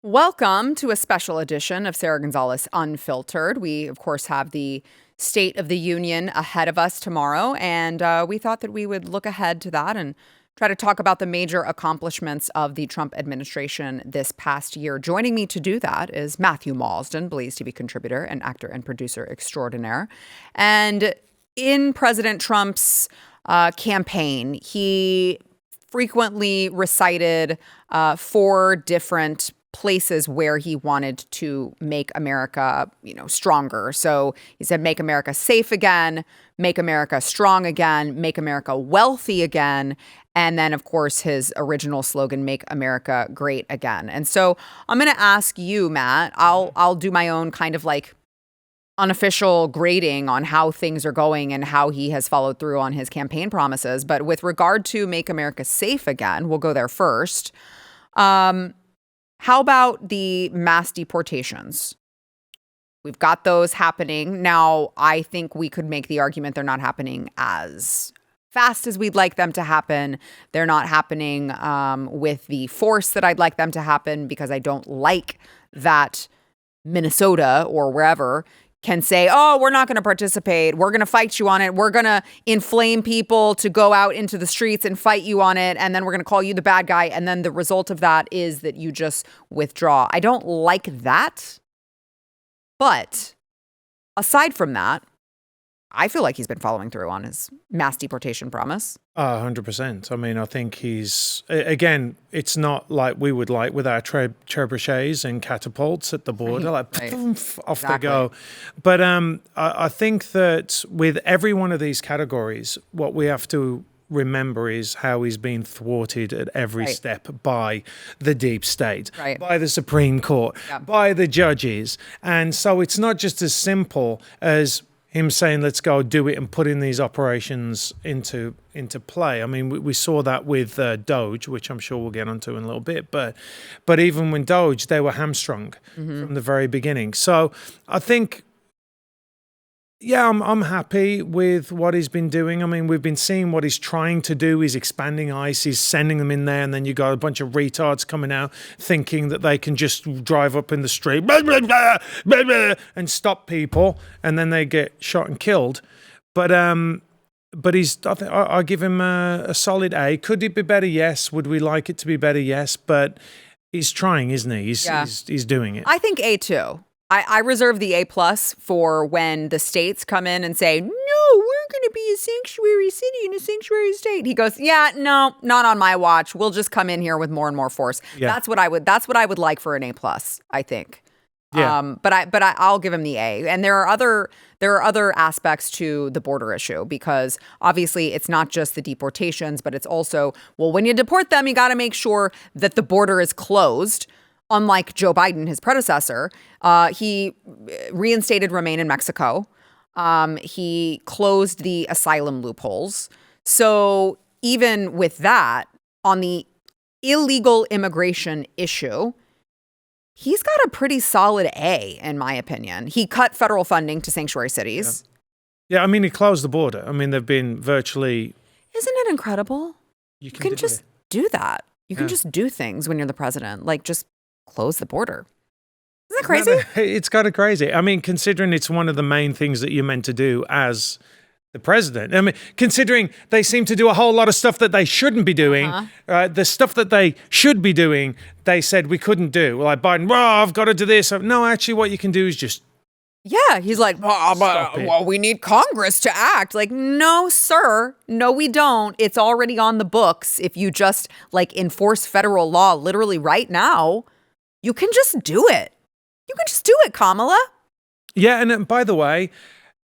Welcome to a special edition of Sara Gonzales Unfiltered. We, of course, have the State of the Union ahead of us tomorrow, and we thought that we would look ahead to that and try to talk about the major accomplishments of the Trump administration this past year. Joining me to do that is Matthew Marsden, Blaze TV contributor and actor and producer extraordinaire. And in President Trump's campaign, he frequently recited 4 different places where he wanted to make America, stronger. So he said, make America safe again, make America strong again, make America wealthy again. And then, of course, his original slogan, make America great again. And so I'm going to ask you, Matt, I'll do my own kind of like unofficial grading on how things are going and how he has followed through on his campaign promises. But with regard to make America safe again, we'll go there first. How about the mass deportations? We've got those happening. Now, I think we could make the argument they're not happening as fast as we'd like them to happen. They're not happening with the force that I'd like them to happen, because I don't like that Minnesota or wherever can say, oh, we're not going to participate. We're going to fight you on it. We're going to inflame people to go out into the streets and fight you on it. And then we're going to call you the bad guy. And then the result of that is that you just withdraw. I don't like that. But aside from that, I feel like he's been following through on his mass deportation promise. 100%. I mean, I think he's, again, it's not like we would like with our trebuchets and catapults at the border, off they go. But I think that with every one of these categories, what we have to remember is how he's been thwarted at every step by the deep state, by the Supreme Court, by the judges. And so it's not just as simple as him saying, let's go do it and putting these operations into play. I mean, we saw that with Doge, which I'm sure we'll get onto in a little bit. But even when Doge, they were hamstrung from the very beginning. So I think, I'm happy with what he's been doing. I mean, we've been seeing what he's trying to do. He's expanding ICE. He's sending them in there. And then you got a bunch of retards coming out thinking that they can just drive up in the street and stop people. And then they get shot and killed. But I give him a solid A. Could it be better? Yes. Would we like it to be better? Yes. But he's trying, isn't he? He's doing it. I think A too. I reserve the A+ for when the states come in and say, no, we're going to be a sanctuary city and a sanctuary state. He goes, yeah, no, not on my watch. We'll just come in here with more and more force. Yeah. That's what I would like for an A+, I think. Yeah. But I'll give him the A. And there are other aspects to the border issue, because obviously it's not just the deportations, but it's also, well, when you deport them, you got to make sure that the border is closed. Unlike Joe Biden, his predecessor, he reinstated Remain in Mexico. He closed the asylum loopholes. So even with that, on the illegal immigration issue, he's got a pretty solid A, in my opinion. He cut federal funding to sanctuary cities. Yeah, I mean, he closed the border. I mean, they've been virtually... Isn't it incredible? You can just do that. You can just do things when you're the president. Like, just close the border. Isn't that crazy? It's kind of crazy. I mean, considering it's one of the main things that you're meant to do as the president. I mean, considering they seem to do a whole lot of stuff that they shouldn't be doing. The stuff that they should be doing, they said we couldn't do. Like Biden, I've got to do this. No, actually, what you can do is just... Yeah, he's like, well, we need Congress to act. Like, no, sir. No, we don't. It's already on the books. If you just, enforce federal law literally right now, you can just do it. You can just do it, Kamala. Yeah, and by the way,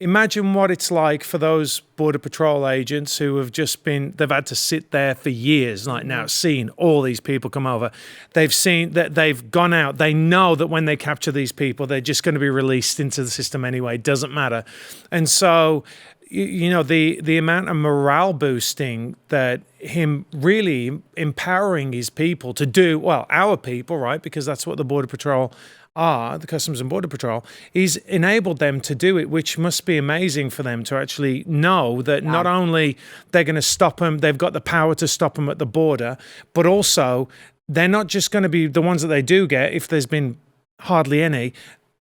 imagine what it's like for those Border Patrol agents who have they've had to sit there for years, now seeing all these people come over. They've seen that they've gone out. They know that when they capture these people, they're just going to be released into the system anyway. It doesn't matter. And so, the amount of morale boosting that him really empowering his people to do, well, our people, right? Because that's what the Border Patrol are, the Customs and Border Patrol. He's enabled them to do it, which must be amazing for them to actually know that not only they're going to stop them, they've got the power to stop them at the border, but also they're not just going to be the ones that they do get, if there's been hardly any,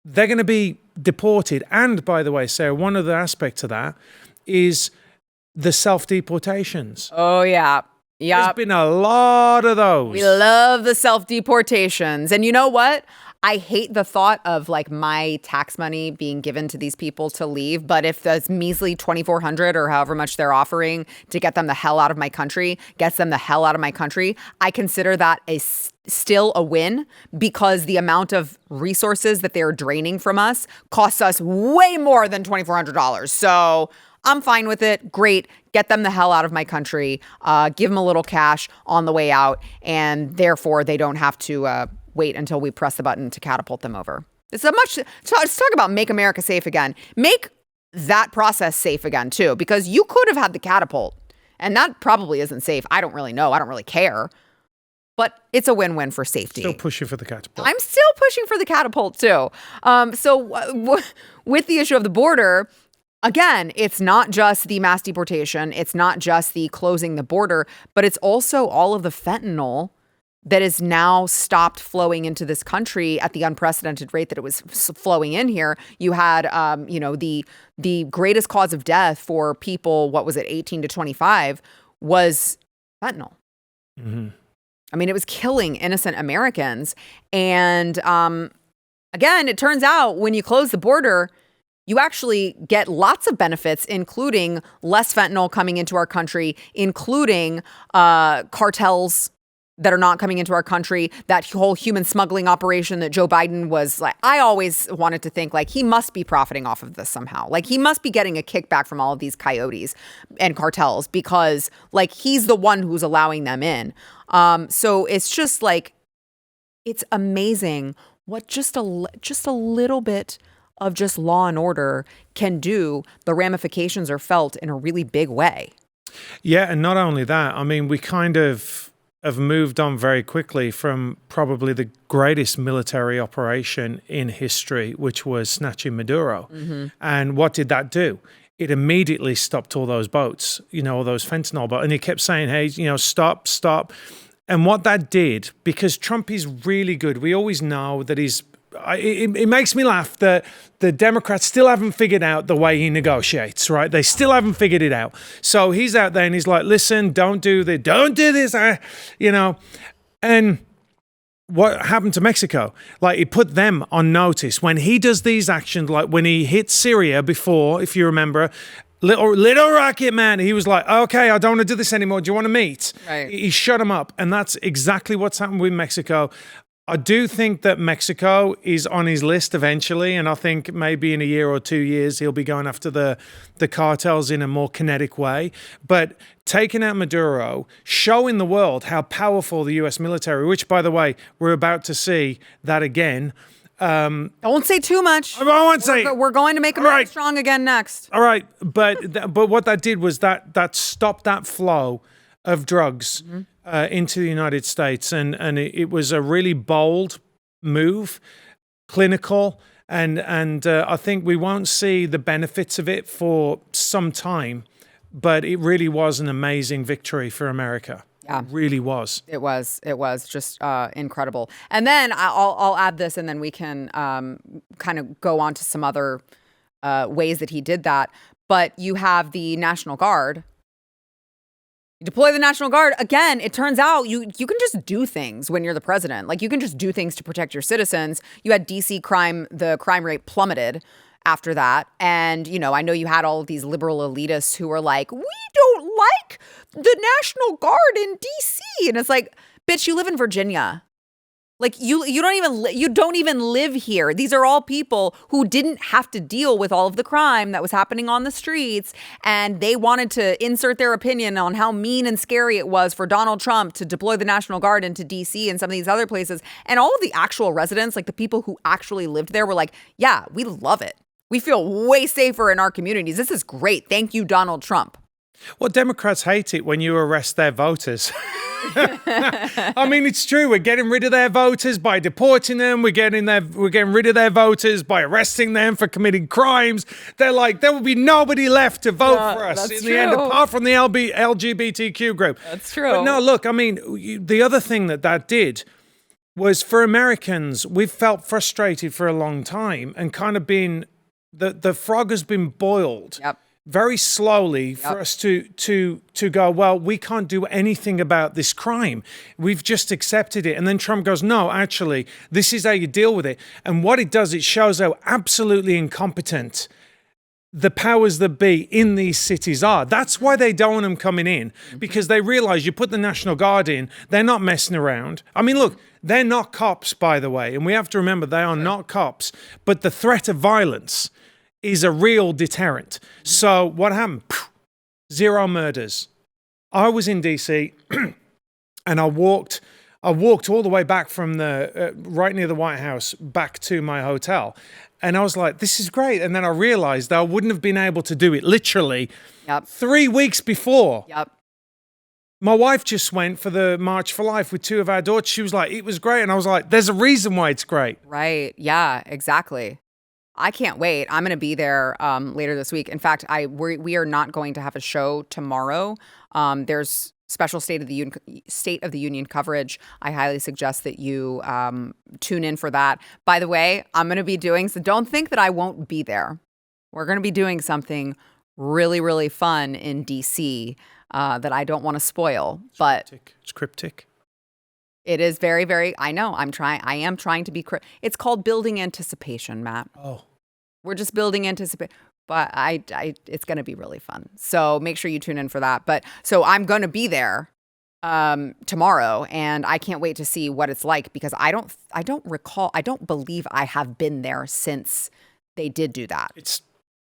they're going to be deported. And by the way, Sarah, one other aspect to that is the self-deportations. Oh, yeah. Yeah. There's been a lot of those. We love the self-deportations. And you know what? I hate the thought of like my tax money being given to these people to leave. But if this measly $2,400 or however much they're offering to get them the hell out of my country gets them the hell out of my country, I consider that still a win, because the amount of resources that they're draining from us costs us way more than $2,400. So I'm fine with it. Great. Get them the hell out of my country. Give them a little cash on the way out. And therefore, they don't have to wait until we press the button to catapult them over. Let's talk about make America safe again. Make that process safe again, too, because you could have had the catapult. And that probably isn't safe. I don't really know. I don't really care. But it's a win-win for safety. Still pushing for the catapult. I'm still pushing for the catapult, too. With the issue of the border, again, it's not just the mass deportation. It's not just the closing the border, but it's also all of the fentanyl that is now stopped flowing into this country at the unprecedented rate that it was flowing in here. You had, the greatest cause of death for people, 18 to 25, was fentanyl. Mm-hmm. I mean, it was killing innocent Americans. And again, it turns out when you close the border, you actually get lots of benefits, including less fentanyl coming into our country, including cartels that are not coming into our country, that whole human smuggling operation that Joe Biden was like, I always wanted to think like he must be profiting off of this somehow. Like he must be getting a kickback from all of these coyotes and cartels because like he's the one who's allowing them in. So it's just like, it's amazing what just a little bit of just law and order can do. The ramifications are felt in a really big way. Yeah, and not only that, I mean, we kind of have moved on very quickly from probably the greatest military operation in history, which was snatching Maduro. Mm-hmm. And what did that do? It immediately stopped all those boats, all those fentanyl boats. And he kept saying, hey, stop. And what that did, because Trump is really good, we always know that it makes me laugh that the Democrats still haven't figured out the way he negotiates, right? They still haven't figured it out. So he's out there and he's like, listen, don't do this, And what happened to Mexico? Like, he put them on notice. When he does these actions, like when he hit Syria before, if you remember, Little Rocket Man, he was like, okay, I don't want to do this anymore. Do you want to meet? Right. He shut him up. And that's exactly what's happened with Mexico. I do think that Mexico is on his list eventually, and I think maybe in a year or 2 years he'll be going after the cartels in a more kinetic way. But taking out Maduro, showing the world how powerful the U.S. military, which, by the way, we're about to see that again. I won't say too much. I won't say. We're going to make America strong again next. All right, but what that did was that stopped that flow of drugs into the United States, and it was a really bold move, clinical, and I think we won't see the benefits of it for some time, but it really was an amazing victory for America. Yeah. It really was. It was just incredible. And then I'll add this, and then we can kind of go on to some other ways that he did that. But you have the National Guard. You deploy the National Guard. Again, it turns out you can just do things when you're the president. Like, you can just do things to protect your citizens. You had DC the crime rate plummeted after that. And, I know you had all of these liberal elitists who were like, we don't like the National Guard in DC. And it's like, bitch, you live in Virginia. Like, you don't even live here. These are all people who didn't have to deal with all of the crime that was happening on the streets, and they wanted to insert their opinion on how mean and scary it was for Donald Trump to deploy the National Guard into DC and some of these other places. And all of the actual residents, like the people who actually lived there, were like, yeah, we love it. We feel way safer in our communities. This is great. Thank you, Donald Trump. Well, Democrats hate it when you arrest their voters. I mean, it's true. We're getting rid of their voters by deporting them. We're getting rid of their voters by arresting them for committing crimes. They're like, there will be nobody left to vote for us in the end, apart from the LGBTQ group. That's true. But no, look, I mean, the other thing that did was for Americans, we've felt frustrated for a long time and kind of been, the frog has been boiled. Yep. Very slowly for us to go, well, we can't do anything about this crime. We've just accepted it. And then Trump goes, no, actually, this is how you deal with it. And what it does, it shows how absolutely incompetent the powers that be in these cities are. That's why they don't want them coming in, because they realize you put the National Guard in, they're not messing around. I mean, look, they're not cops, by the way. And we have to remember they are not cops. But the threat of violence is a real deterrent. So what happened? 0 murders. I was in DC and I walked all the way back from the right near the White House back to my hotel. And I was like, this is great. And then I realized that I wouldn't have been able to do it literally 3 weeks before. Yep. My wife just went for the March for Life with 2 of our daughters. She was like, it was great. And I was like, there's a reason why it's great. Right. Yeah, exactly. I can't wait. I'm going to be there later this week. In fact, we are not going to have a show tomorrow. There's special State of the Union coverage. I highly suggest that you tune in for that. By the way, I'm going to be doing, so don't think that I won't be there. We're going to be doing something really, really fun in DC that I don't want to spoil. But it's cryptic. It is very, very, I know, I am trying to be, it's called building anticipation, Matt. Oh. We're just building anticipation, but it's going to be really fun. So make sure you tune in for that. But so I'm going to be there tomorrow, and I can't wait to see what it's like, because I don't believe I have been there since they did do that.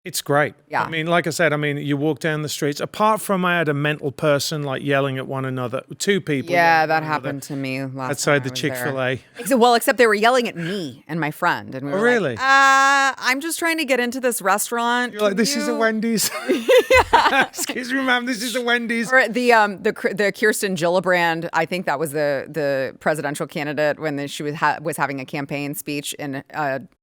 It's great. Yeah. I mean, like I said, you walk down the streets, apart from I had a mental person like yelling at one another, 2 people. Yeah, that happened to me last outside time the Chick-fil-A. Well, except they were yelling at me and my friend. And we were really? Like, I'm just trying to get into this restaurant. You're like, this is a Wendy's. Excuse me, ma'am, this is a Wendy's. Or the Kirsten Gillibrand, I think that was the presidential candidate when she was having a campaign speech in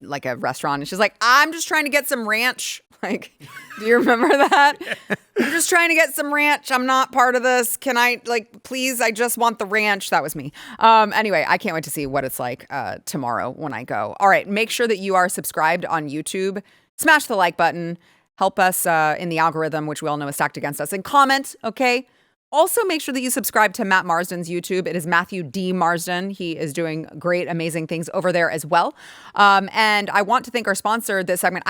like a restaurant. And she's like, I'm just trying to get some ranch. Like, do you remember that? I'm just trying to get some ranch. I'm not part of this. Can I, please, I just want the ranch. That was me. Anyway, I can't wait to see what it's like tomorrow when I go. All right, make sure that you are subscribed on YouTube. Smash the like button. Help us in the algorithm, which we all know is stacked against us. And comment, okay? Also, make sure that you subscribe to Matt Marsden's YouTube. It is Matthew D. Marsden. He is doing great, amazing things over there as well. And I want to thank our sponsor this segment.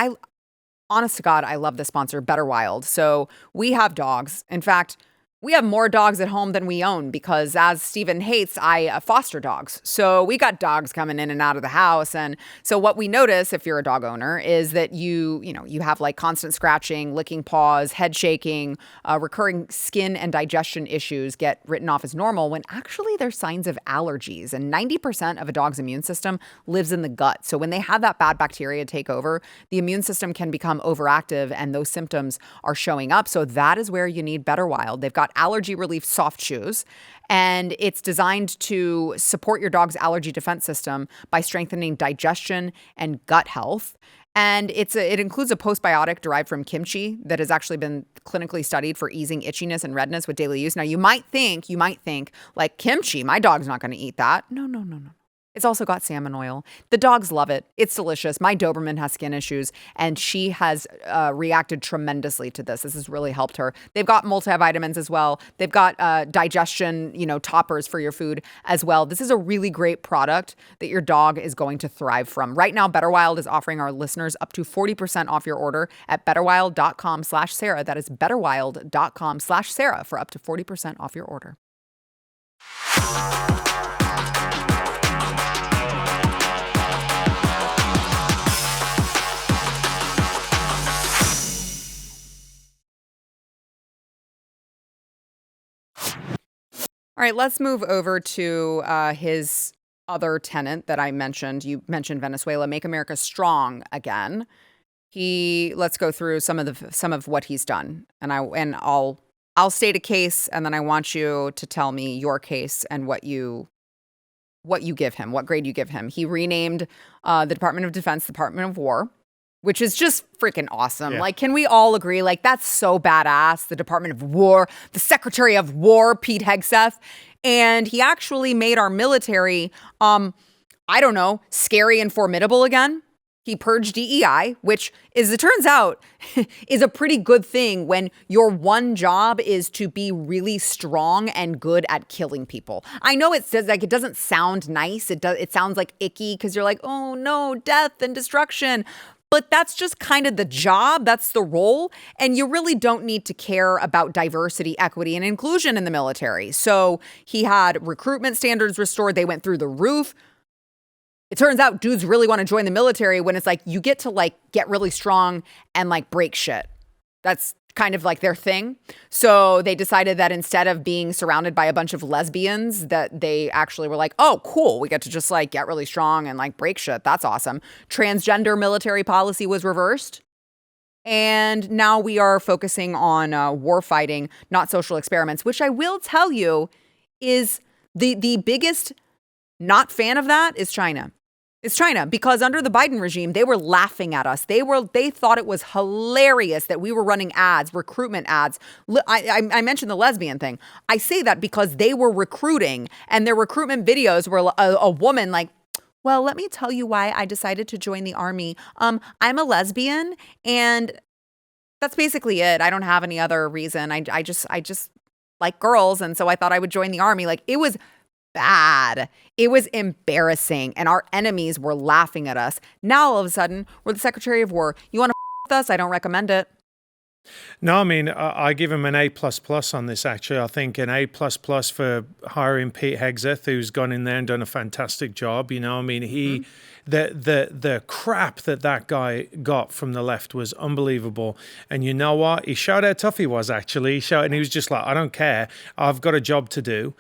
Honest to God, I love this sponsor, BetterWild. So we have dogs. In fact, we have more dogs at home than we own, because as Stephen hates, I foster dogs. So we got dogs coming in and out of the house. And so what we notice, if you're a dog owner, is that you have like constant scratching, licking paws, head shaking, recurring skin and digestion issues get written off as normal, when actually they're signs of allergies. And 90% of a dog's immune system lives in the gut. So when they have that bad bacteria take over, the immune system can become overactive and those symptoms are showing up. So that is where you need BetterWild. They've got allergy relief soft chews, and it's designed to support your dog's allergy defense system by strengthening digestion and gut health. And it includes a postbiotic derived from kimchi that has actually been clinically studied for easing itchiness and redness with daily use. Now, you might think like, kimchi, my dog's not going to eat that. No. It's also got salmon oil. The dogs love it. It's delicious. My Doberman has skin issues, and she has reacted tremendously to this. This has really helped her. They've got multivitamins as well. They've got digestion, toppers for your food as well. This is a really great product that your dog is going to thrive from. Right now, BetterWild is offering our listeners up to 40% off your order at betterwild.com/Sarah. That is betterwild.com/Sarah for up to 40% off your order. All right, let's move over to his other tenant that I mentioned. You mentioned Venezuela, Make America Strong Again. Let's go through some of what he's done, and I'll I'll state a case, and then I want you to tell me your case and what you give him, what grade you give him. He renamed the Department of Defense Department of War, which is just freaking awesome. Yeah. Like, can we all agree? Like, that's so badass. The Department of War, the Secretary of War, Pete Hegseth. And he actually made our military, scary and formidable again. He purged DEI, which it turns out, is a pretty good thing when your one job is to be really strong and good at killing people. I know it says like it doesn't sound nice. It sounds like icky because you're like, oh no, death and destruction. But that's just kind of the job. That's the role. And you really don't need to care about diversity, equity, and inclusion in the military. So he had recruitment standards restored. They went through the roof. It turns out dudes really want to join the military when it's like you get to like get really strong and like break shit. That's kind of like their thing. So they decided that instead of being surrounded by a bunch of lesbians, that they actually were like, oh, cool. We get to just like get really strong and like break shit. That's awesome. Transgender military policy was reversed. And now we are focusing on war fighting, not social experiments, which I will tell you is the biggest not fan of that is China. It's China, because under the Biden regime, they were laughing at us. They thought it was hilarious that we were running ads, recruitment ads. I mentioned the lesbian thing. I say that because they were recruiting, and their recruitment videos were a woman like, well, let me tell you why I decided to join the army. I'm a lesbian, and that's basically it. I don't have any other reason. I just like girls, and so I thought I would join the army. Like, it was bad. It was embarrassing. And our enemies were laughing at us. Now, all of a sudden, we're the Secretary of War. You want to with us? I don't recommend it. No, I mean, I give him an A++ on this, actually. I think an A++ for hiring Pete Hegseth, who's gone in there and done a fantastic job. You know, I mean, the crap that guy got from the left was unbelievable. And you know what? He showed how tough he was, actually. And he was just like, I don't care. I've got a job to do,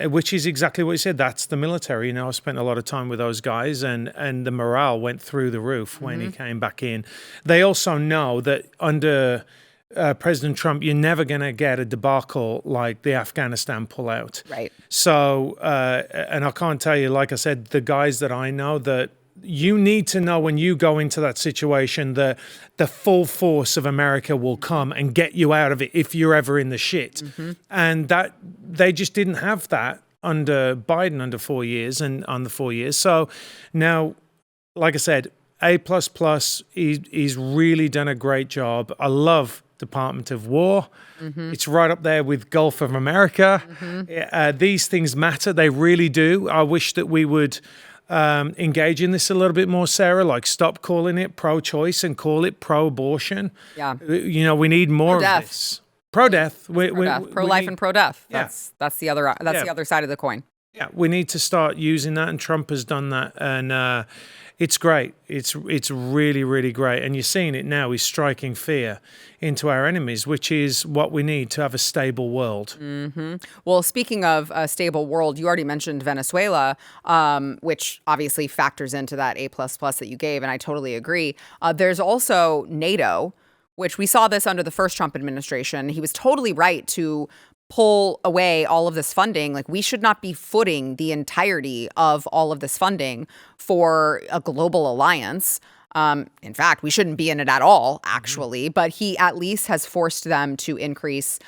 which is exactly what he said. That's the military. You know, I spent a lot of time with those guys, and the morale went through the roof when he came back in. They also know that under President Trump, you're never going to get a debacle like the Afghanistan pullout. Right. So, and I can't tell you, like I said, the guys that I know, that you need to know when you go into that situation that the full force of America will come and get you out of it if you're ever in the shit. And that they just didn't have that under Biden under 4 years and on the 4 years. So now, like I said, A++, he's really done a great job. I love Department of War. It's right up there with Gulf of America. These things matter. They really do. I wish that we would engage in this a little bit more, Sarah, like stop calling it pro-choice and call it pro-abortion. Yeah. You know, we need more of this. Pro-death. Pro-life and pro-death. Yeah. That's the other side of the coin. Yeah, we need to start using that, and Trump has done that, and it's great. It's really, really great, and you're seeing it now. He's striking fear into our enemies, which is what we need to have a stable world. Well, speaking of a stable world, you already mentioned Venezuela, which obviously factors into that A++ that you gave, and I totally agree. There's also NATO, which we saw this under the first Trump administration. He was totally right to pull away all of this funding. Like, we should not be footing the entirety of all of this funding for a global alliance. In fact, we shouldn't be in it at all, actually. But he at least has forced them to increase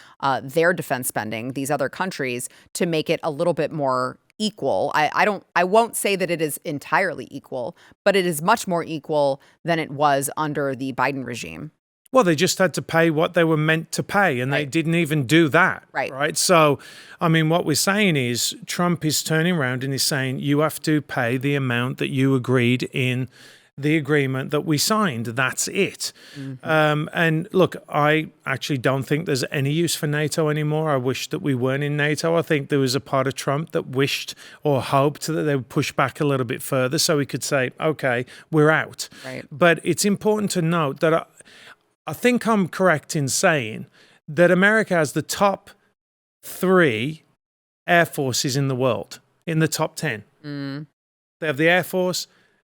their defense spending, these other countries, to make it a little bit more equal. I won't say that it is entirely equal, but it is much more equal than it was under the Biden regime. Well, they just had to pay what they were meant to pay, and they didn't even do that. Right. So, I mean, what we're saying is Trump is turning around and he's saying you have to pay the amount that you agreed in the agreement that we signed. That's it. And look, I actually don't think there's any use for NATO anymore. I wish that we weren't in NATO. I think there was a part of Trump that wished or hoped that they would push back a little bit further so he could say, okay, we're out. Right. But it's important to note that I think I'm correct in saying that America has the top 3 air forces in the world, in the top 10. They have the Air Force,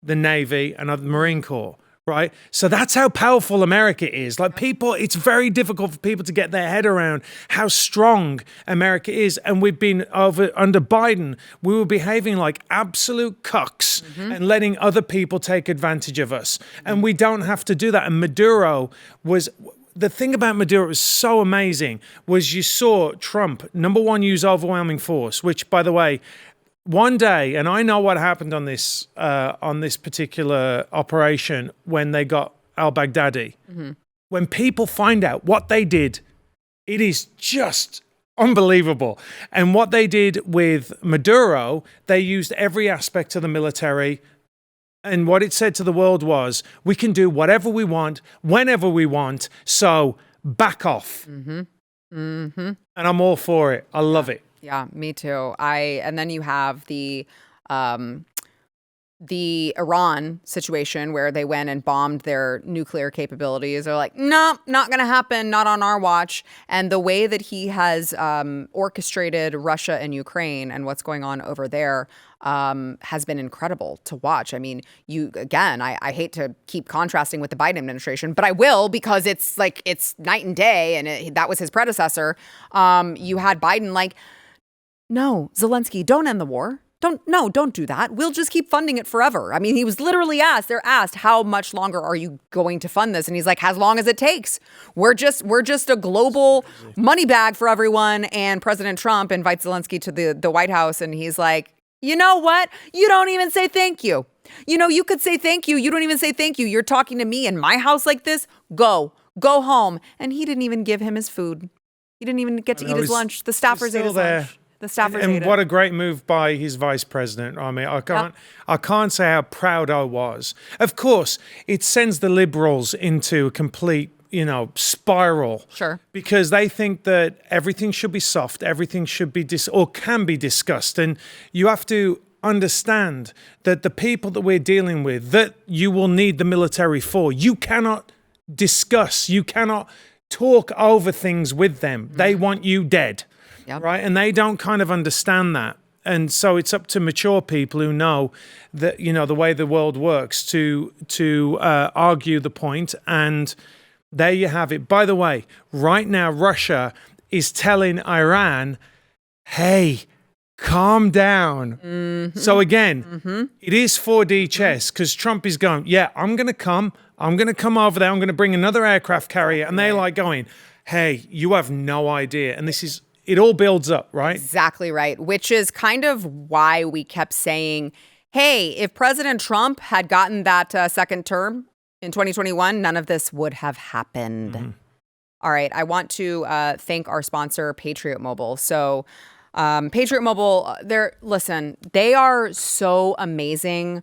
the Navy, and the Marine Corps. right? So that's how powerful America is. Like people, it's very difficult for people to get their head around how strong America is. And we've been under Biden, we were behaving like absolute cucks and letting other people take advantage of us. And we don't have to do that. And Maduro was... The thing about Maduro was so amazing was you saw Trump, number one, use overwhelming force, which, by the way, one day, and I know what happened on this particular operation when they got al-Baghdadi. When people find out what they did, it is just unbelievable. And what they did with Maduro, they used every aspect of the military. And what it said to the world was, we can do whatever we want, whenever we want, so back off. And I'm all for it. I love it. Yeah, me too. And then you have the Iran situation where they went and bombed their nuclear capabilities. They're like, no, not going to happen. Not on our watch. And the way that he has orchestrated Russia and Ukraine and what's going on over there has been incredible to watch. I mean, I hate to keep contrasting with the Biden administration, but I will because it's night and day, and that was his predecessor. You had Biden like, no, Zelensky, don't end the war. Don't do that. We'll just keep funding it forever. I mean, he was literally they're asked, how much longer are you going to fund this? And he's like, as long as it takes. We're just a global money bag for everyone. And President Trump invites Zelensky to the White House, and he's like, you know what? You don't even say thank you. You could say thank you. You don't even say thank you. You're talking to me in my house like this? Go home. And he didn't even give him his food. He didn't even get to eat his lunch. The staffers ate his lunch. The staffers and what a great move by his vice president. I mean, I can't say how proud I was. Of course, it sends the liberals into a complete, spiral. Sure. Because they think that everything should be soft, everything should be or can be discussed. And you have to understand that the people that we're dealing with, that you will need the military for, you cannot discuss, you cannot talk over things with them. They want you dead. Yep. Right. And they don't kind of understand that. And so it's up to mature people who know that, the way the world works to argue the point. And there you have it. By the way, right now, Russia is telling Iran, hey, calm down. So again, it is 4D chess because Trump is going, I'm going to come over there. I'm going to bring another aircraft carrier. And they're like going, hey, you have no idea. And it all builds up, right? Exactly right, which is kind of why we kept saying, hey, if President Trump had gotten that second term in 2021, none of this would have happened. All right, I want to thank our sponsor, Patriot Mobile. So Patriot Mobile, they are so amazing.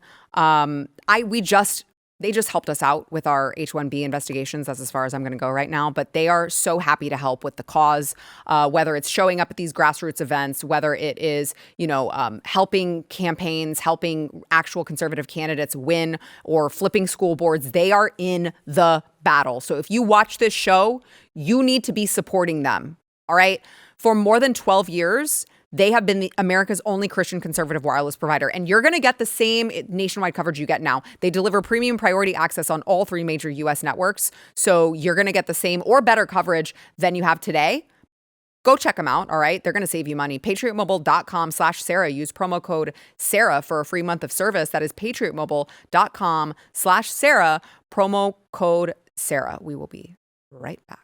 They just helped us out with our H-1B investigations. That's as far as I'm going to go right now. But they are so happy to help with the cause, whether it's showing up at these grassroots events, whether it is, helping campaigns, helping actual conservative candidates win, or flipping school boards. They are in the battle. So if you watch this show, you need to be supporting them. All right. For more than 12 years, they have been America's only Christian conservative wireless provider, and you're going to get the same nationwide coverage you get now. They deliver premium priority access on all 3 major U.S. networks, so you're going to get the same or better coverage than you have today. Go check them out, all right? They're going to save you money. PatriotMobile.com/Sarah. Use promo code Sarah for a free month of service. That is PatriotMobile.com/Sarah, promo code Sarah. We will be right back.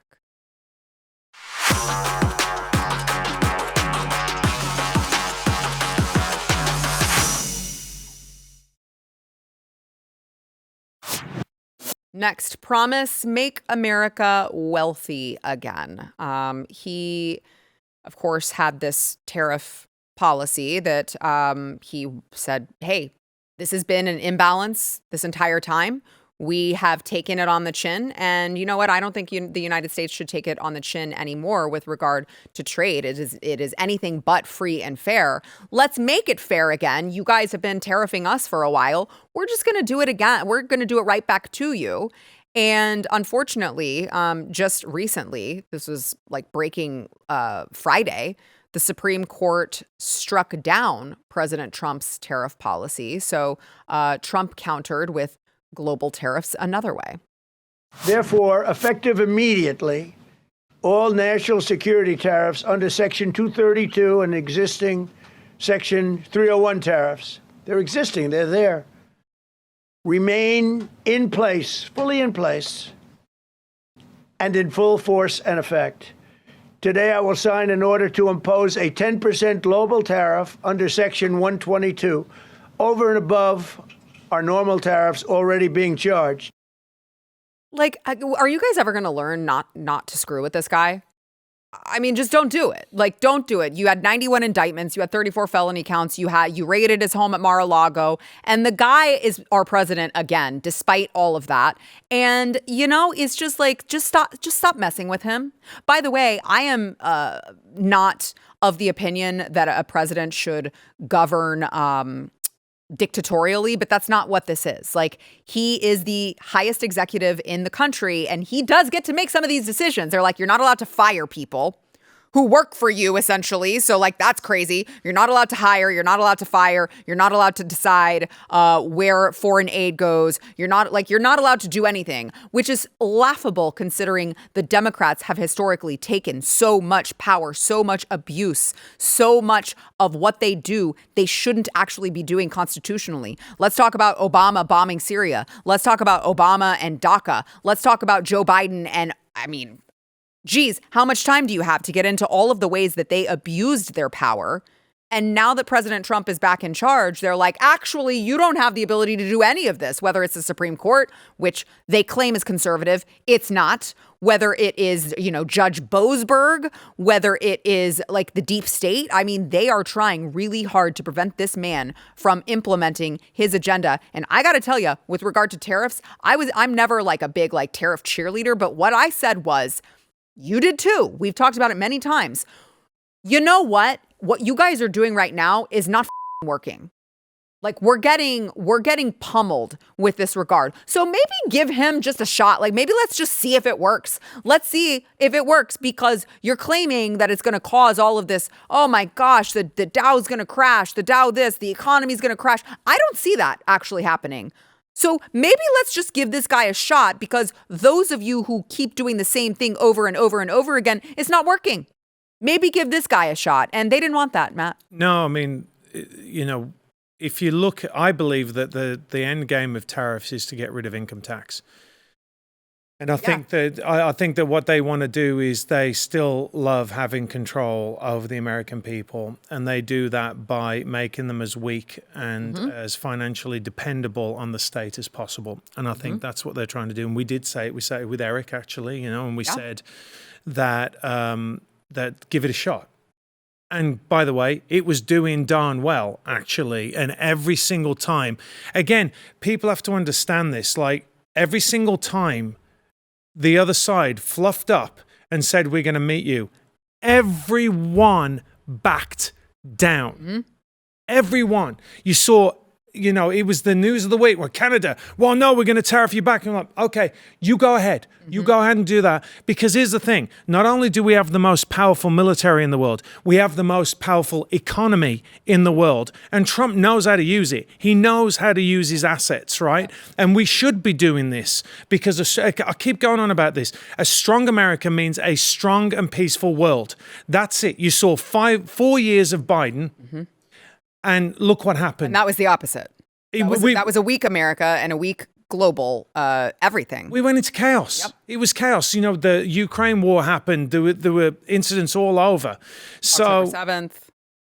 Next, promise, make America wealthy again. He, of course, had this tariff policy that he said, hey, this has been an imbalance this entire time. We have taken it on the chin. And you know what? I don't think the United States should take it on the chin anymore with regard to trade. It is anything but free and fair. Let's make it fair again. You guys have been tariffing us for a while. We're just going to do it again. We're going to do it right back to you. And unfortunately, just recently, this was like breaking Friday, the Supreme Court struck down President Trump's tariff policy. So Trump countered with global tariffs another way. Therefore, effective immediately, all national security tariffs under Section 232 and existing Section 301 tariffs, they're existing, they're there, remain in place, fully in place, and in full force and effect. Today, I will sign an order to impose a 10% global tariff under Section 122 over and above our normal tariffs already being charged. Like, are you guys ever going to learn not to screw with this guy? I mean, just don't do it. Like, don't do it. You had 91 indictments. You had 34 felony counts. You raided his home at Mar-a-Lago. And the guy is our president again, despite all of that. And, it's just like, just stop messing with him. By the way, I am not of the opinion that a president should govern dictatorially, but that's not what this is. Like, he is the highest executive in the country, and he does get to make some of these decisions. They're like, you're not allowed to fire people who work for you, essentially. So, like, that's crazy. You're not allowed to hire. You're not allowed to fire. You're not allowed to decide where foreign aid goes. You're not allowed to do anything, which is laughable considering the Democrats have historically taken so much power, so much abuse, so much of what they do, they shouldn't actually be doing constitutionally. Let's talk about Obama bombing Syria. Let's talk about Obama and DACA. Let's talk about Joe Biden and, geez, how much time do you have to get into all of the ways that they abused their power? And now that President Trump is back in charge, they're like, actually, you don't have the ability to do any of this, whether it's the Supreme Court, which they claim is conservative. It's not. Whether it is, Judge Boasberg, whether it is like the deep state. I mean, they are trying really hard to prevent this man from implementing his agenda. And I got to tell you, with regard to tariffs, I'm never like a big tariff cheerleader. But what I said was, you did too. We've talked about it many times. You know what? What you guys are doing right now is not working. Like, we're getting pummeled with this regard. So maybe give him just a shot. Like, maybe let's just see if it works. Let's see if it works, because you're claiming that it's going to cause all of this. Oh my gosh, the Dow's going to crash. The economy's going to crash. I don't see that actually happening. So maybe let's just give this guy a shot, because those of you who keep doing the same thing over and over and over again, it's not working. Maybe give this guy a shot. And they didn't want that, Matt. No, I mean, if you look, I believe that the end game of tariffs is to get rid of income tax. And I think that what they want to do is they still love having control over the American people, and they do that by making them as weak and as financially dependable on the state as possible. And I think that's what they're trying to do. And we did say it. We said it with Eric, actually, and we said that that give it a shot. And by the way, it was doing darn well, actually. And every single time, again, people have to understand this. Like, every single time the other side fluffed up and said, we're going to meet you, everyone backed down. Everyone. You saw, it was the news of the week where Canada, well, no, we're going to tariff you back. And I'm like, okay, you go ahead. You go ahead and do that. Because here's the thing. Not only do we have the most powerful military in the world, we have the most powerful economy in the world. And Trump knows how to use it. He knows how to use his assets, right? And we should be doing this, because I keep going on about this. A strong America means a strong and peaceful world. That's it. You saw 4 years of Biden. And look what happened. And that was the opposite. That was a weak America and a weak global everything. We went into chaos. Yep. It was chaos. The Ukraine war happened. There were incidents all over. October 7th.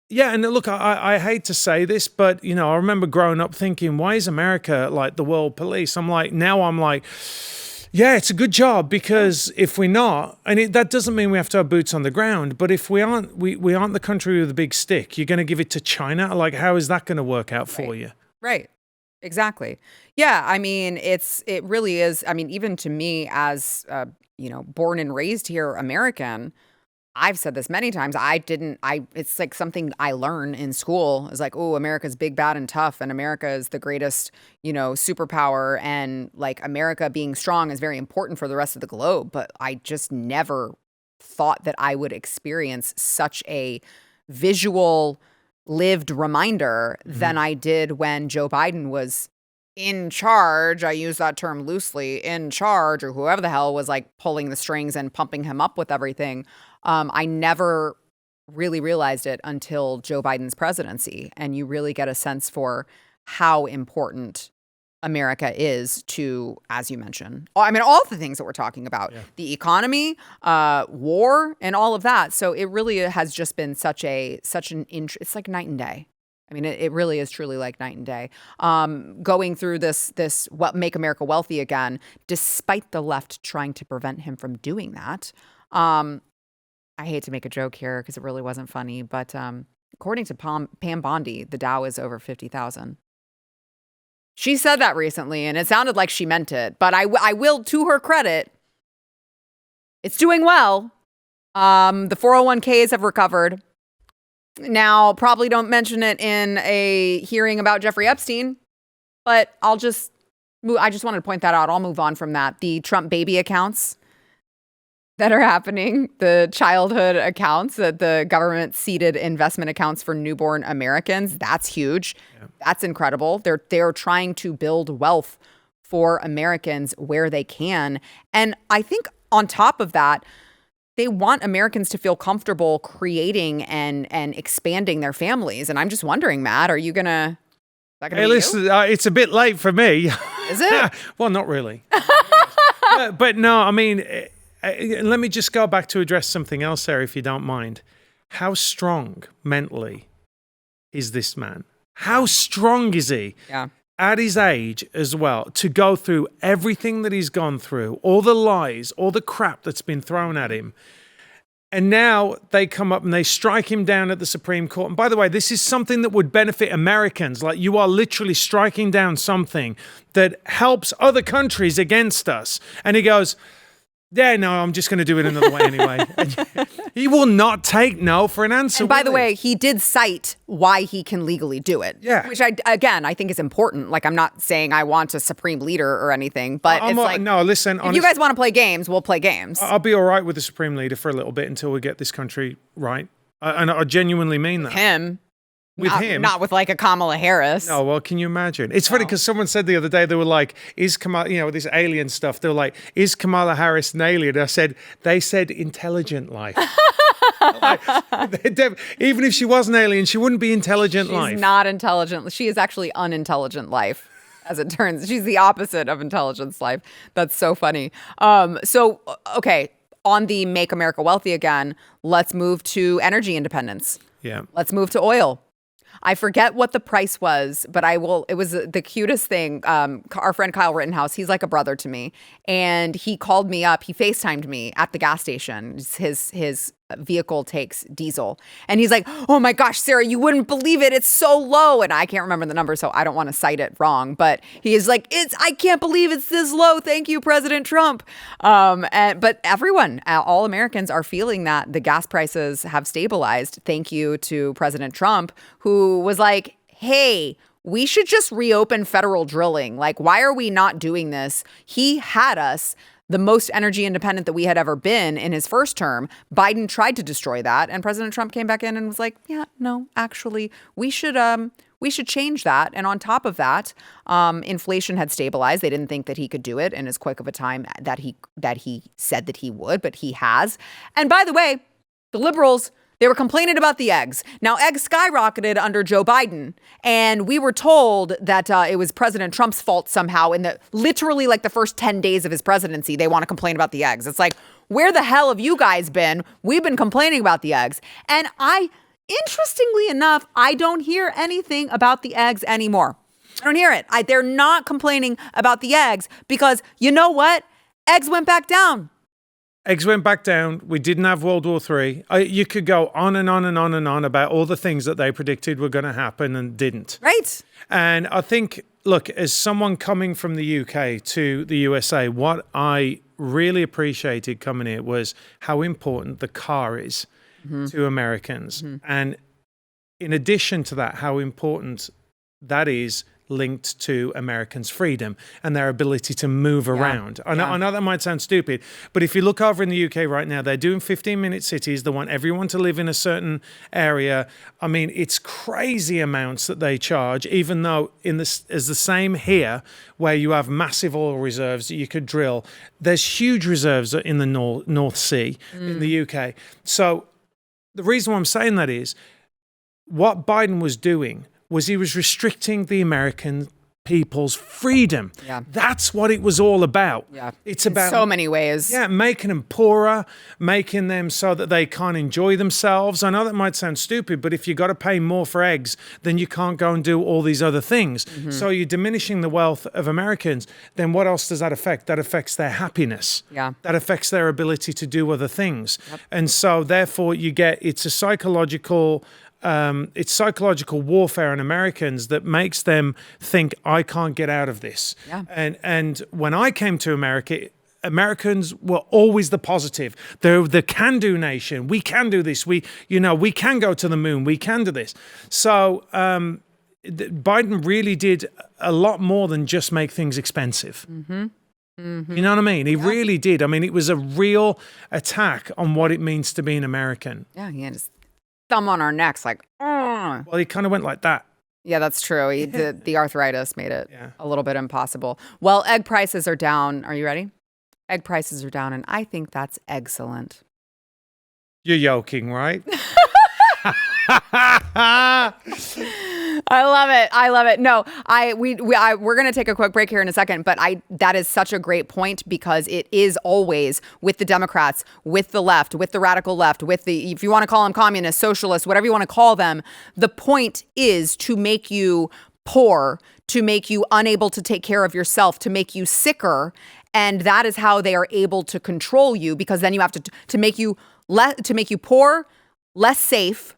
Yeah, and look, I hate to say this, but, I remember growing up thinking, why is America like the world police? Now I'm like, yeah, it's a good job, because if we're not, and that doesn't mean we have to have boots on the ground, but if we aren't the country with a big stick, you're going to give it to China? Like, how is that going to work out for you? Right. Exactly. Yeah. I mean, it really is. I mean, even to me as, born and raised here American, I've said this many times. It's like something I learn in school. It's like, oh, America's big, bad, and tough. And America is the greatest, superpower. And like, America being strong is very important for the rest of the globe. But I just never thought that I would experience such a visual lived reminder than I did when Joe Biden was in charge, I use that term loosely, in charge, or whoever the hell was like pulling the strings and pumping him up with everything. I never really realized it until Joe Biden's presidency. And you really get a sense for how important America is to, as you mentioned, I mean, all the things that we're talking about, the economy, war, and all of that. So it really has just been such an it's like night and day. I mean, it really is truly like night and day. Going through this Make America Wealthy Again, despite the left trying to prevent him from doing that. I hate to make a joke here because it really wasn't funny, but according to Pam Bondi, the Dow is over 50,000. She said that recently, and it sounded like she meant it. But I will, to her credit, it's doing well. The 401ks have recovered. Now, probably don't mention it in a hearing about Jeffrey Epstein, but I just wanted to point that out. I'll move on from that. The Trump baby accounts that are happening, the childhood accounts, that the government seeded investment accounts for newborn Americans, that's huge. Yeah. That's incredible. They're trying to build wealth for Americans where they can. And I think on top of that, they want Americans to feel comfortable creating and expanding their families. And I'm just wondering, Matt, are you going to... Hey, listen, it's a bit late for me. Is it? Well, not really. but no, I mean, let me just go back to address something else, Sarah, if you don't mind. How strong mentally is this man? How strong is he? Yeah. At his age as well, to go through everything that he's gone through, all the lies, all the crap that's been thrown at him. And now they come up and they strike him down at the Supreme Court. And by the way, this is something that would benefit Americans. Like, you are literally striking down something that helps other countries against us. And he goes, yeah, no, I'm just going to do it another way anyway. He will not take no for an answer. And by the way, he did cite why he can legally do it. Yeah. Which, I think is important. Like, I'm not saying I want a supreme leader or anything, but no, listen. If you guys want to play games, we'll play games. I'll be all right with the supreme leader for a little bit until we get this country right. And I genuinely mean that. Him. With him. Not with like a Kamala Harris. No, well, can you imagine? It's funny because someone said the other day, they were like, is Kamala, with this alien stuff, they were like, is Kamala Harris an alien? I said, they said intelligent life. Even if she was an alien, she wouldn't be intelligent life. She's not intelligent. She is actually unintelligent life, as it turns. She's the opposite of intelligence life. That's so funny. Okay, on the Make America Wealthy Again, let's move to energy independence. Yeah. Let's move to oil. I forget what the price was, but it was the cutest thing. Our friend Kyle Rittenhouse, he's like a brother to me. And he called me up. He FaceTimed me at the gas station. His vehicle takes diesel. And he's like, oh my gosh, Sarah, you wouldn't believe it. It's so low. And I can't remember the number, so I don't want to cite it wrong. But he is like, I can't believe it's this low. Thank you, President Trump. But everyone, all Americans are feeling that the gas prices have stabilized. Thank you to President Trump, who was like, hey, we should just reopen federal drilling. Like, why are we not doing this? He had us the most energy independent that we had ever been in his first term. Biden tried to destroy that, and President Trump came back in and was like, yeah, no, actually, we should change that. And on top of that, inflation had stabilized. They didn't think that he could do it in as quick of a time that he said that he would, but he has. And by the way, the liberals, they were complaining about the eggs. Now, eggs skyrocketed under Joe Biden, and we were told that it was President Trump's fault somehow in literally like the first 10 days of his presidency. They want to complain about the eggs. It's like, where the hell have you guys been? We've been complaining about the eggs. And interestingly enough, I don't hear anything about the eggs anymore. I don't hear it. They're not complaining about the eggs because you know what? Eggs went back down. Eggs went back down. We didn't have World War III. You could go on and on and on and on about all the things that they predicted were going to happen and didn't. Right. And I think, look, as someone coming from the UK to the USA, what I really appreciated coming here was how important the car is to Americans. And in addition to that, how important that is linked to Americans' freedom and their ability to move around. I know that might sound stupid, but if you look over in the UK right now, they're doing 15-minute cities. They want everyone to live in a certain area. I mean, it's crazy amounts that they charge, even though is the same here, where you have massive oil reserves that you could drill. There's huge reserves in the North Sea in the UK. So the reason why I'm saying that is what Biden was doing was he was restricting the American people's freedom. Yeah. That's what it was all about. Yeah. It's about in so many ways. Yeah, making them poorer, making them so that they can't enjoy themselves. I know that might sound stupid, but if you got to pay more for eggs, then you can't go and do all these other things. So you're diminishing the wealth of Americans. Then what else does that affect? That affects their happiness. Yeah. That affects their ability to do other things. Yep. And so therefore it's psychological warfare on Americans that makes them think, I can't get out of this. Yeah. And when I came to America, Americans were always the positive. They're the can-do nation. We can do this. We can go to the moon. We can do this. So Biden really did a lot more than just make things expensive. You know what I mean? He really did. I mean, it was a real attack on what it means to be an American. Yeah, he had his thumb on our necks, like, Well, he kind of went like that. Yeah, that's true. The arthritis made it a little bit impossible. Well, egg prices are down. Are you ready? Egg prices are down, and I think that's excellent. You're joking, right? I love it. I love it. No, we're going to take a quick break here in a second, but that is such a great point, because it is always with the Democrats, with the left, with the radical left, if you want to call them communists, socialists, whatever you want to call them, the point is to make you poor, to make you unable to take care of yourself, to make you sicker. And that is how they are able to control you, because then you have to make you poor, less safe,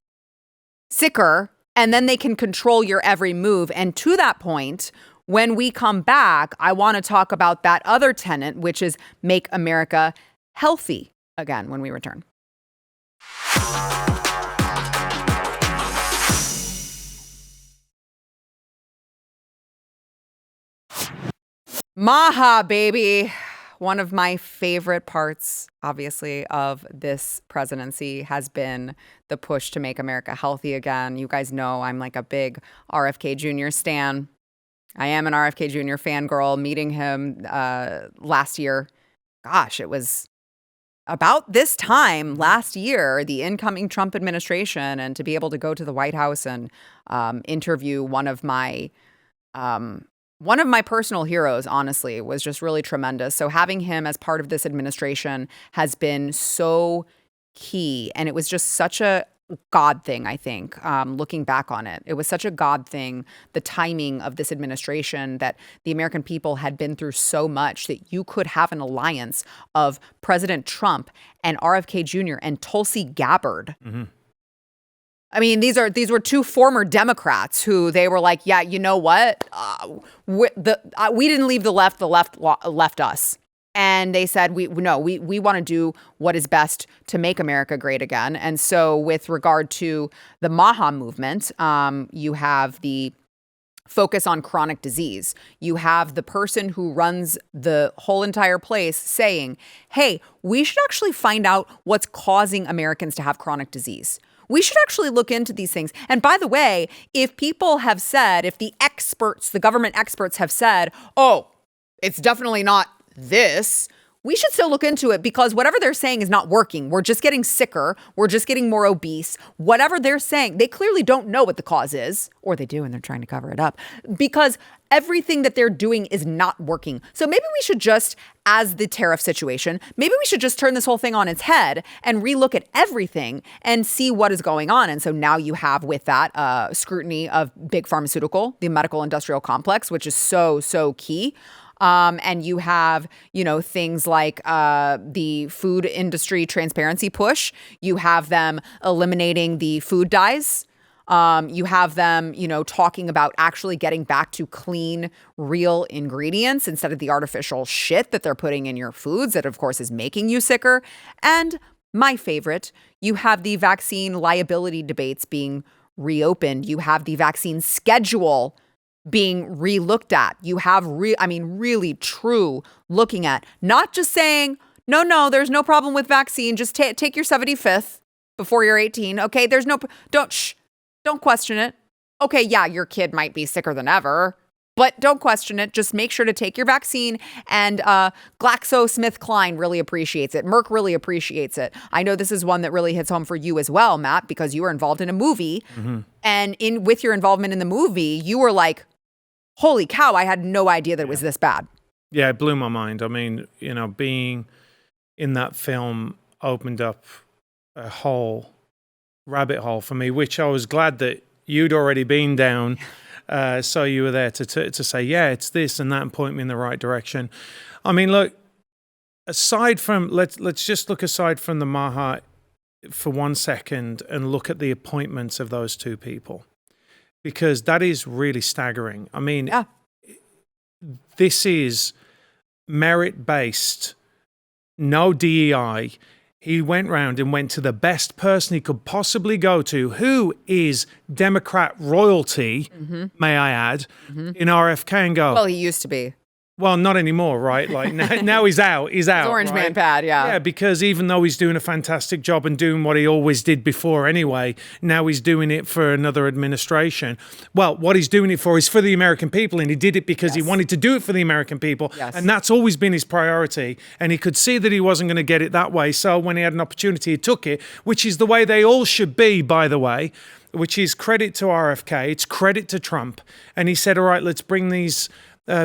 sicker, and then they can control your every move. And to that point, when we come back, I want to talk about that other tenet, which is make America healthy again, when we return. Maha, baby. One of my favorite parts, obviously, of this presidency has been the push to make America healthy again. You guys know I'm like a big RFK Jr. stan. I am an RFK Jr. fangirl. Meeting him last year, gosh, it was about this time last year, the incoming Trump administration, and to be able to go to the White House and interview one of my personal heroes, honestly, was just really tremendous. So having him as part of this administration has been so key. And it was just such a God thing, I think, looking back on it. It was such a God thing, the timing of this administration, that the American people had been through so much that you could have an alliance of President Trump and RFK Jr. and Tulsi Gabbard. Mm-hmm. I mean, these were two former Democrats who they were like, yeah, you know what? We didn't leave the left left us. And they said, we want to do what is best to make America great again. And so with regard to the MAHA movement, you have the focus on chronic disease. You have the person who runs the whole entire place saying, hey, we should actually find out what's causing Americans to have chronic disease. We should actually look into these things. And by the way, if people have said, if the experts, the government experts have said, oh, it's definitely not this, we should still look into it, because whatever they're saying is not working. We're just getting sicker. We're just getting more obese. Whatever they're saying, they clearly don't know what the cause is, or they do and they're trying to cover it up, because everything that they're doing is not working. So maybe we should just, as the tariff situation, maybe we should just turn this whole thing on its head and relook at everything and see what is going on. And so now you have with that scrutiny of big pharmaceutical, the medical industrial complex, which is so, so key. And you have, things like the food industry transparency push. You have them eliminating the food dyes. You have them, talking about actually getting back to clean, real ingredients instead of the artificial shit that they're putting in your foods that, of course, is making you sicker. And my favorite, you have the vaccine liability debates being reopened. You have the vaccine schedule being re-looked at. You have really true looking at, not just saying, no, there's no problem with vaccine. Just take your 75th before you're 18. Okay, don't question it. Okay, yeah, your kid might be sicker than ever, but don't question it. Just make sure to take your vaccine. And GlaxoSmithKline really appreciates it. Merck really appreciates it. I know this is one that really hits home for you as well, Matt, because you were involved in a movie. Mm-hmm. And with your involvement in the movie, you were like, holy cow, I had no idea that it was this bad. Yeah, it blew my mind. I mean, being in that film opened up a whole rabbit hole for me, which I was glad that you'd already been down. So you were there to say, yeah, it's this and that, and point me in the right direction. I mean, look, aside from, let's just look aside from the Maha for 1 second and look at the appointments of those two people, because that is really staggering. I mean, this is merit-based, no DEI. He went round and went to the best person he could possibly go to, who is Democrat royalty, may I add, in RFK, and go, well, he used to be. Well, not anymore, right? Like now he's out. He's out. Orange right? man pad, yeah. Yeah, because even though he's doing a fantastic job and doing what he always did before anyway, now he's doing it for another administration. Well, what he's doing it for is for the American people, and he did it because he wanted to do it for the American people, and that's always been his priority. And he could see that he wasn't going to get it that way, so when he had an opportunity, he took it, which is the way they all should be, by the way, which is credit to RFK, it's credit to Trump. And he said, all right, let's bring these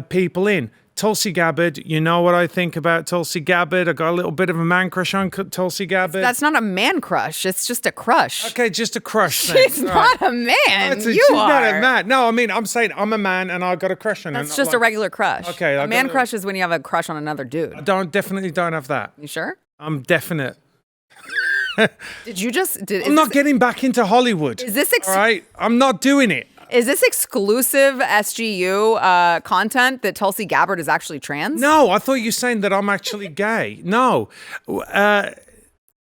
people in. Tulsi Gabbard, you know what I think about Tulsi Gabbard. I got a little bit of a man crush on Tulsi Gabbard. That's not a man crush. It's just a crush. Okay, just a crush. She's not a man. She's not a man. No, I mean, I'm saying I'm a man and I got a crush on her. That's just a regular crush. Okay. A man crush is when you have a crush on another dude. I definitely don't have that. You sure? I'm definite. Did you just... I'm not getting back into Hollywood. Is this... all right? I'm not doing it. Is this exclusive SGU content that Tulsi Gabbard is actually trans? No, I thought you were saying that I'm actually gay. No. I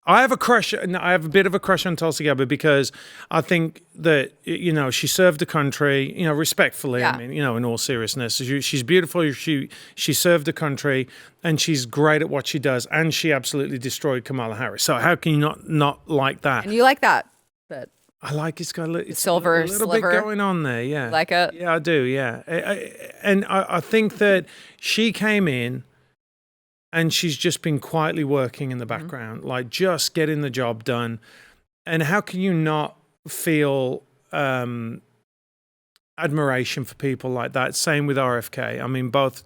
have a crush. I have a bit of a crush on Tulsi Gabbard because I think that, she served the country, respectfully. Yeah. I mean, in all seriousness, she's beautiful. She served the country and she's great at what she does. And she absolutely destroyed Kamala Harris. So how can you not like that? And you like that? But I like it's got a little silver bit sliver going on there. Yeah. Like it? Yeah, I do. Yeah. I think that she came in, and she's just been quietly working in the background, like just getting the job done. And how can you not feel admiration for people like that? Same with RFK. I mean, both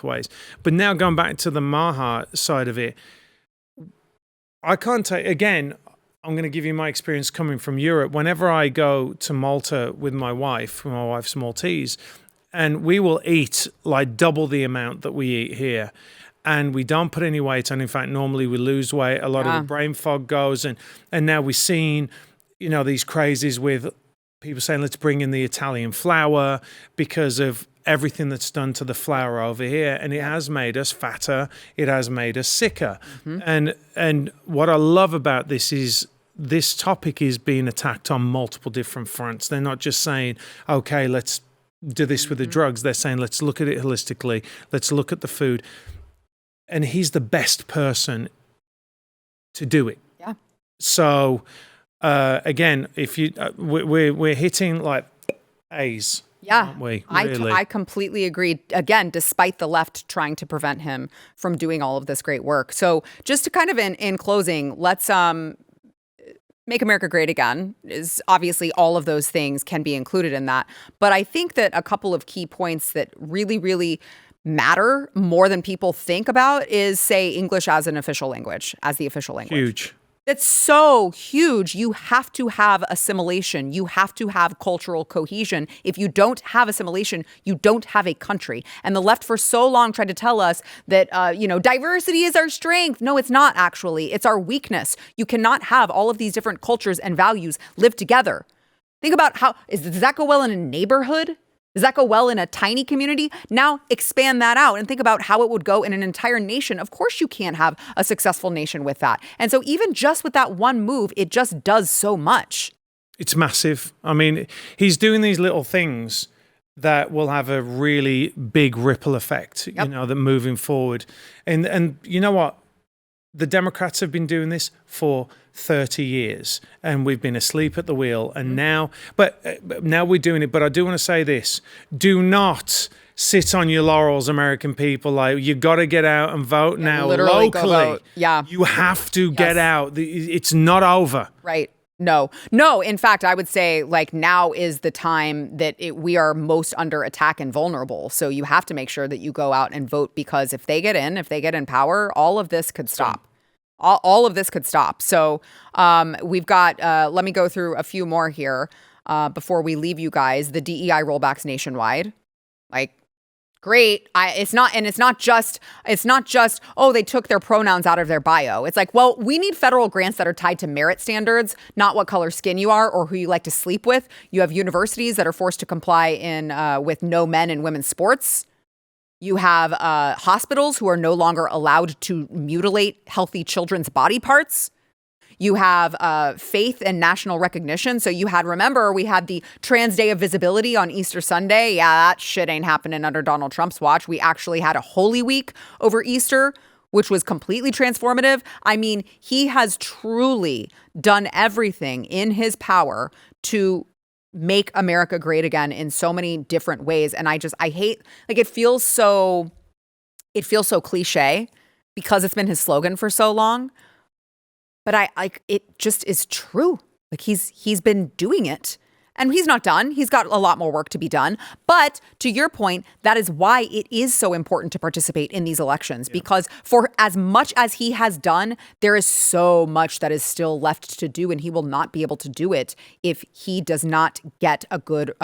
ways. But now going back to the Maha side of it, I can't take, again, I'm going to give you my experience coming from Europe. Whenever I go to Malta with my wife's Maltese, and we will eat like double the amount that we eat here. And we don't put any weight on. In fact, normally we lose weight. A lot of the brain fog goes. And now we're seeing, these crazes with people saying, let's bring in the Italian flour because of everything that's done to the flour over here. And it has made us fatter. It has made us sicker. Mm-hmm. And what I love about this is this topic is being attacked on multiple different fronts. They're not just saying, okay, let's do this with the drugs. They're saying, let's look at it holistically. Let's look at the food. And he's the best person to do it. Yeah. So, again, if you we're hitting like A's. Yeah, aren't we? Really? I completely agree. Again, despite the left trying to prevent him from doing all of this great work. So, just to kind of in closing, let's Make America Great Again is obviously all of those things can be included in that. But I think that a couple of key points that really, really matter more than people think about is, say, English as an official language, as the official language. Huge. That's so huge. You have to have assimilation. You have to have cultural cohesion. If you don't have assimilation, you don't have a country. And the left for so long tried to tell us that, diversity is our strength. No, it's not actually. It's our weakness. You cannot have all of these different cultures and values live together. Think about does that go well in a neighborhood? Does that go well in a tiny community? Now expand that out and think about how it would go in an entire nation. Of course you can't have a successful nation with that. And so even just with that one move, it just does so much. It's massive. I mean, he's doing these little things that will have a really big ripple effect, you know, that moving forward. And you know what? The Democrats have been doing this for 30 years and we've been asleep at the wheel. And now we're doing it. But I do want to say this. Do not sit on your laurels, American people. Like, you got to get out and vote now. Literally locally. Go vote. Yeah. You have to get out. It's not over. Right. No. In fact, I would say like now is the time that we are most under attack and vulnerable. So you have to make sure that you go out and vote, because if they get in power, all of this could stop. All of this could stop. So we've got, let me go through a few more here before we leave you guys. The DEI rollbacks nationwide. Like, great. It's not just, oh, they took their pronouns out of their bio. It's like, well, we need federal grants that are tied to merit standards, not what color skin you are or who you like to sleep with. You have universities that are forced to comply with no men in women's sports. You have hospitals who are no longer allowed to mutilate healthy children's body parts. You have faith and national recognition. So remember, we had the Trans Day of Visibility on Easter Sunday. Yeah, that shit ain't happening under Donald Trump's watch. We actually had a Holy Week over Easter, which was completely transformative. I mean, he has truly done everything in his power to make America great again in so many different ways. And I hate, like, it feels so cliche because it's been his slogan for so long. But it just is true. Like, he's been doing it, and he's not done. He's got a lot more work to be done. But to your point, that is why it is so important to participate in these elections, because for as much as he has done, there is so much that is still left to do, and he will not be able to do it if he does not get a good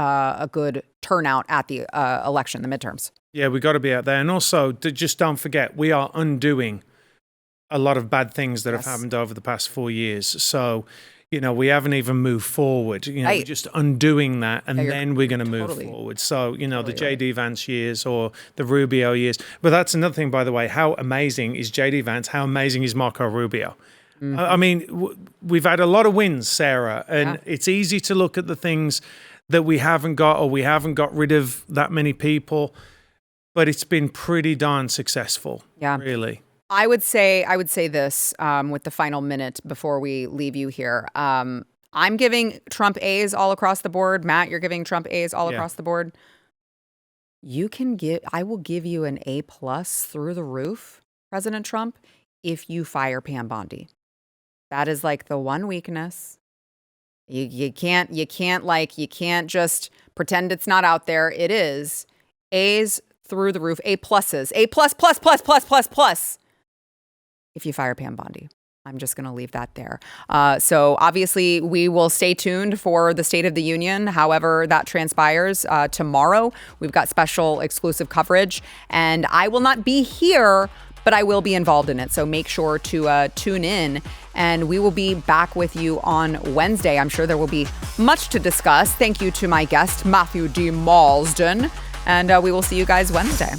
turnout at the election, the midterms. Yeah, we got to be out there. And also, just don't forget, we are undoing a lot of bad things that have happened over the past 4 years. So, you know, we haven't even moved forward. You know, we're just undoing that, and then we're going to move forward. So, you know, the J.D. Vance years or the Rubio years. But that's another thing, by the way. How amazing is J.D. Vance? How amazing is Marco Rubio? Mm-hmm. I mean, we've had a lot of wins, Sarah, and it's easy to look at the things that we haven't got, or we haven't got rid of that many people. But it's been pretty darn successful, really. I would say this with the final minute before we leave you here. I'm giving Trump A's all across the board. Matt, you're giving Trump A's all across the board. I will give you an A+ through the roof, President Trump, if you fire Pam Bondi. That is like the one weakness. You can't just pretend it's not out there. It is. A's through the roof. A+, A+++++++. If you fire Pam Bondi. I'm just going to leave that there. So obviously, we will stay tuned for the State of the Union, however that transpires. Tomorrow, we've got special exclusive coverage, and I will not be here, but I will be involved in it. So make sure to tune in, and we will be back with you on Wednesday. I'm sure there will be much to discuss. Thank you to my guest, Matthew D. Marsden, and we will see you guys Wednesday.